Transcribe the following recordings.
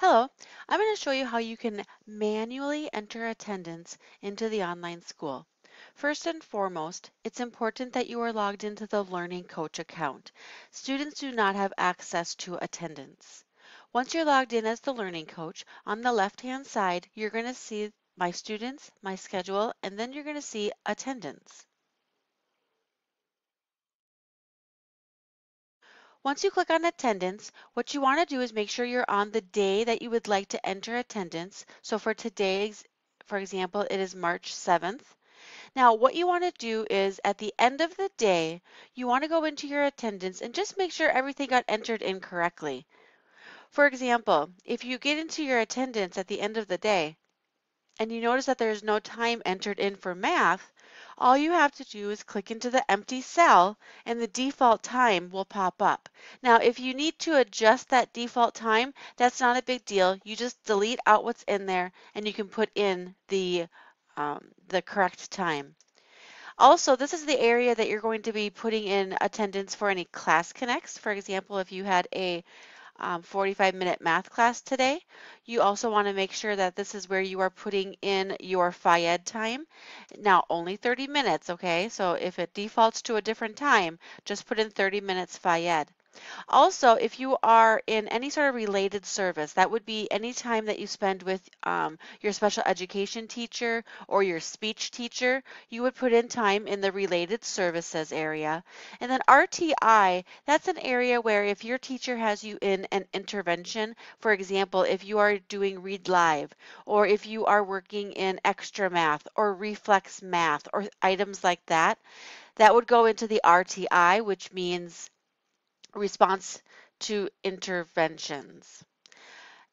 Hello, I'm going to show you how you can manually enter attendance into the online school. First and foremost, it's important that you are logged into the Learning Coach account. Students do not have access to attendance. Once you're logged in as the Learning Coach, on the left-hand side, you're going to see My Students, My Schedule, and then you're going to see Attendance. Once you click on attendance, what you want to do is make sure you're on the day that you would like to enter attendance. So for today's, for example, it is March 7th. Now, what you want to do is at the end of the day, you want to go into your attendance and just make sure everything got entered in correctly. For example, if you get into your attendance at the end of the day, and you notice that there's no time entered in for math, all you have to do is click into the empty cell and the default time will pop up. Now, if you need to adjust that default time, that's not a big deal. You just delete out what's in there and you can put in the correct time. Also, this is the area that you're going to be putting in attendance for any class connects. For example, if you had a 45-minute math class today. You also want to make sure that this is where you are putting in your Phi-Ed time. Now, only 30 minutes, okay? So if it defaults to a different time, just put in 30 minutes Phi-Ed. Also, if you are in any sort of related service, that would be any time that you spend with your special education teacher or your speech teacher, you would put in time in the related services area. And then RTI, that's an area where if your teacher has you in an intervention, for example, if you are doing Read Live, or if you are working in extra math or reflex math or items like that, that would go into the RTI, which means response to interventions.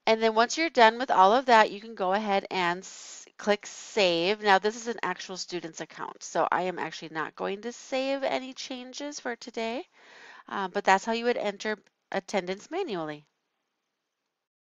And then once you're done with all of that, you can go ahead and click Save. Now, this is an actual student's account, so I am actually not going to save any changes for today, but that's how you would enter attendance manually.